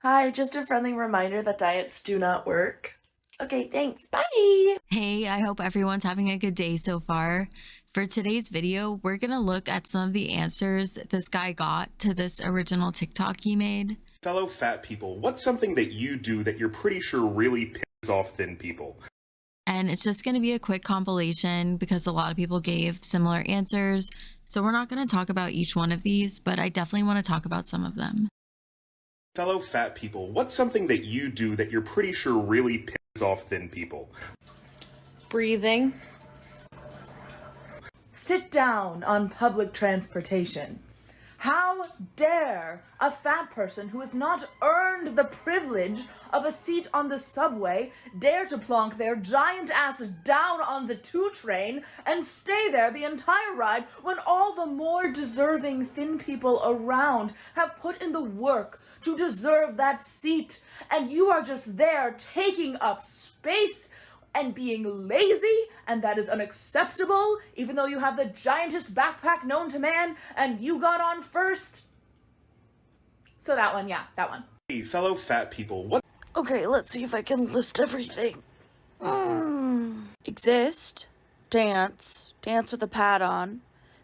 Hi, just a friendly reminder that diets do not work. Okay, thanks. Bye. Hey, I hope everyone's having a good day so far. For today's video, we're going to look at some of the answers this guy got to this original TikTok he made. Fellow fat people, what's something that you do that you're pretty sure really pisses off thin people? And it's just going to be a quick compilation because a lot of people gave similar answers. So we're not going to talk about each one of these, but I definitely want to talk about some of them. Fellow fat people, what's something that you do that you're pretty sure really pisses off thin people? Breathing. Sit down on public transportation. How dare a fat person who has not earned the privilege of a seat on the subway dare to plonk their giant ass down on the 2 train and stay there the entire ride when all the more deserving thin people around have put in the work to deserve that seat, and you are just there taking up space and being lazy, and that is unacceptable, even though you have the giantest backpack known to man, and you got on first. So that one, yeah, that one. Hey, fellow fat people, what? Okay, let's see if I can list everything. Exist, dance with a pad on,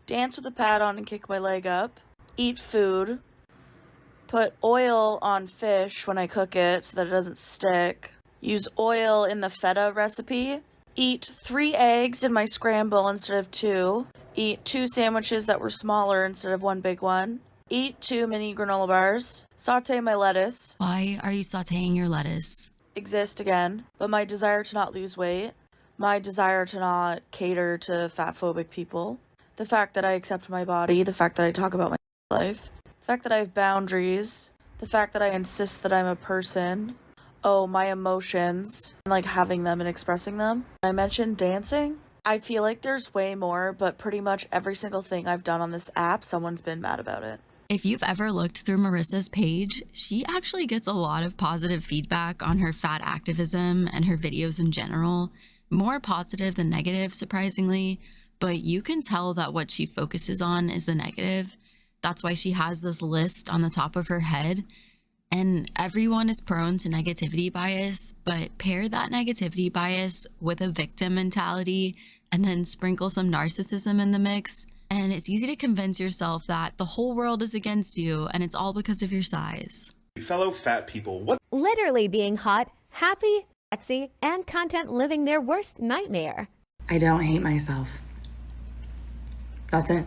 and kick my leg up, eat food, put oil on fish when I cook it so that it doesn't stick, use oil in the feta recipe, eat 3 eggs in my scramble instead of 2, eat 2 sandwiches that were smaller instead of 1 big one, eat 2 mini granola bars, saute my lettuce. Why are you sauteing your lettuce? Exist again, but my desire to not lose weight, my desire to not cater to fat-phobic people, the fact that I accept my body, the fact that I talk about my life, the fact that I have boundaries, the fact that I insist that I'm a person, my emotions, like having them and expressing them. I mentioned dancing. I feel like there's way more, but pretty much every single thing I've done on this app, someone's been mad about it. If you've ever looked through Marissa's page, she actually gets a lot of positive feedback on her fat activism and her videos in general. More positive than negative, surprisingly, but you can tell that what she focuses on is the negative. That's why she has this list on the top of her head. And everyone is prone to negativity bias, but pair that negativity bias with a victim mentality and then sprinkle some narcissism in the mix. And it's easy to convince yourself that the whole world is against you and it's all because of your size. Fellow fat people, what? Literally being hot, happy, sexy, and content living their worst nightmare. I don't hate myself. That's it.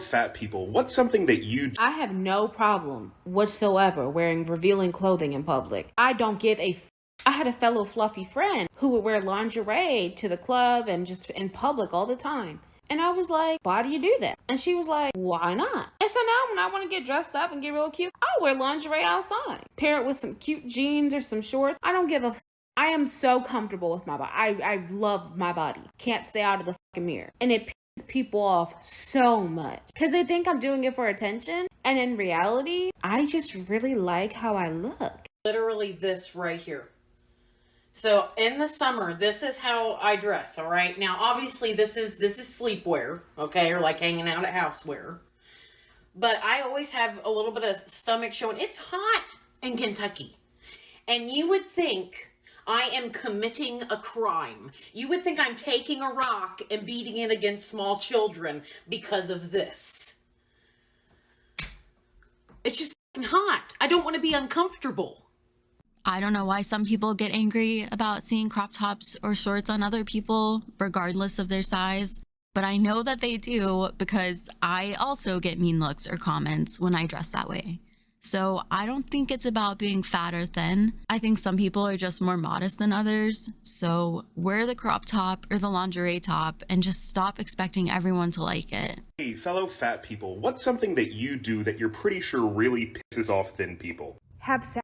Fat people, what's something that you do? I have no problem whatsoever wearing revealing clothing in public. I don't give a I had a fellow fluffy friend who would wear lingerie to the club and just in public all the time. And I was like, why do you do that? And she was like, why not? And so now when I want to get dressed up and get real cute, I'll wear lingerie outside. Pair it with some cute jeans or some shorts. I don't give a I am so comfortable with my body. I love my body. Can't stay out of the fucking mirror. And it people off so much because they think I'm doing it for attention, and in reality I just really like how I look. Literally this right here. So in the summer, this is how I dress. All right, now obviously this is sleepwear, okay, or like hanging out at housewear, but I always have a little bit of stomach showing. It's hot in Kentucky, and you would think I am committing a crime. You would think I'm taking a rock and beating it against small children because of this. It's just hot. I don't want to be uncomfortable. I don't know why some people get angry about seeing crop tops or shorts on other people, regardless of their size, but I know that they do because I also get mean looks or comments when I dress that way. So I don't think it's about being fat or thin. I think some people are just more modest than others. So wear the crop top or the lingerie top and just stop expecting everyone to like it. Hey, fellow fat people, what's something that you do that you're pretty sure really pisses off thin people? Have sex,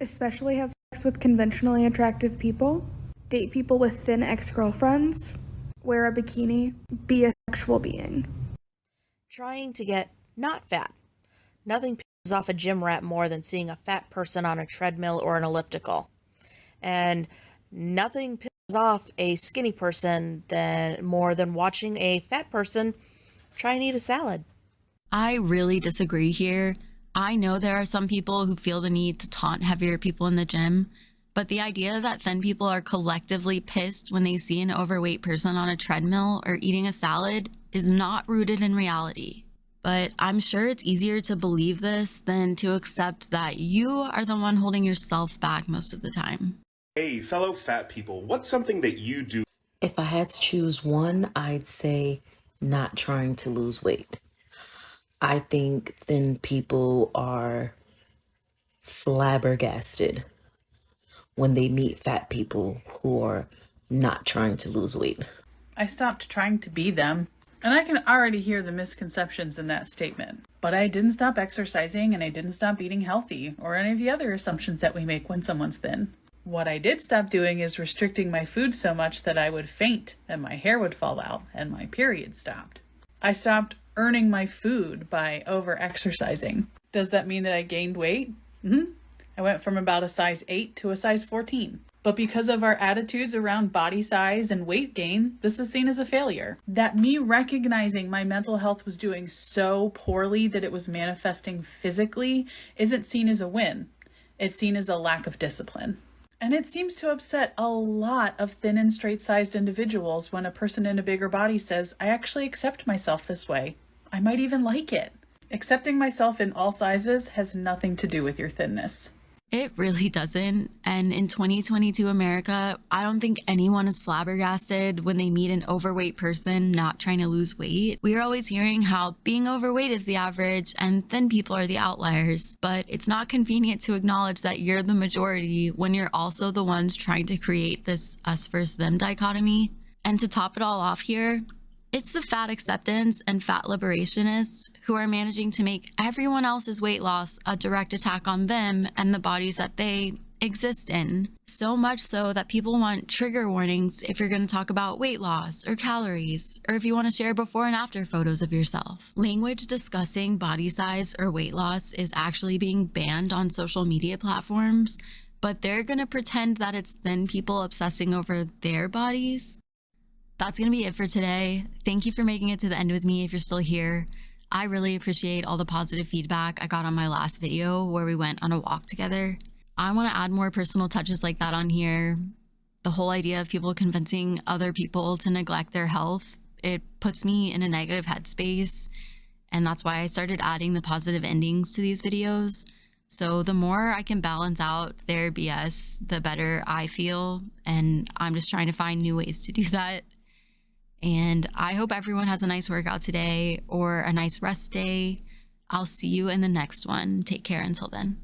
especially have sex with conventionally attractive people, date people with thin ex-girlfriends, wear a bikini, be a sexual being. Trying to get not fat. Nothing pisses off a gym rat more than seeing a fat person on a treadmill or an elliptical. And nothing pisses off a skinny person more than watching a fat person try and eat a salad. I really disagree here. I know there are some people who feel the need to taunt heavier people in the gym, but the idea that thin people are collectively pissed when they see an overweight person on a treadmill or eating a salad is not rooted in reality. But I'm sure it's easier to believe this than to accept that you are the one holding yourself back most of the time. Hey, fellow fat people, what's something that you do? If I had to choose one, I'd say not trying to lose weight. I think thin people are flabbergasted when they meet fat people who are not trying to lose weight. I stopped trying to be them, and I can already hear the misconceptions in that statement. But I didn't stop exercising, and I didn't stop eating healthy, or any of the other assumptions that we make when someone's thin. What I did stop doing is restricting my food so much that I would faint, and my hair would fall out, and my period stopped. I stopped earning my food by over-exercising. Does that mean that I gained weight? I went from about a size 8 to a size 14. But because of our attitudes around body size and weight gain, this is seen as a failure. That me recognizing my mental health was doing so poorly that it was manifesting physically isn't seen as a win. It's seen as a lack of discipline. And it seems to upset a lot of thin and straight-sized individuals when a person in a bigger body says, I actually accept myself this way. I might even like it. Accepting myself in all sizes has nothing to do with your thinness. It really doesn't. And in 2022 America, I don't think anyone is flabbergasted when they meet an overweight person not trying to lose weight. We're always hearing how being overweight is the average and thin people are the outliers. But it's not convenient to acknowledge that you're the majority when you're also the ones trying to create this us versus them dichotomy. And to top it all off here, it's the fat acceptance and fat liberationists who are managing to make everyone else's weight loss a direct attack on them and the bodies that they exist in. So much so that people want trigger warnings if you're going to talk about weight loss or calories, or if you want to share before and after photos of yourself. Language discussing body size or weight loss is actually being banned on social media platforms, but they're going to pretend that it's thin people obsessing over their bodies. That's going to be it for today. Thank you for making it to the end with me if you're still here. I really appreciate all the positive feedback I got on my last video where we went on a walk together. I want to add more personal touches like that on here. The whole idea of people convincing other people to neglect their health, it puts me in a negative headspace. And that's why I started adding the positive endings to these videos. So the more I can balance out their BS, the better I feel. And I'm just trying to find new ways to do that. And I hope everyone has a nice workout today or a nice rest day. I'll see you in the next one. Take care until then.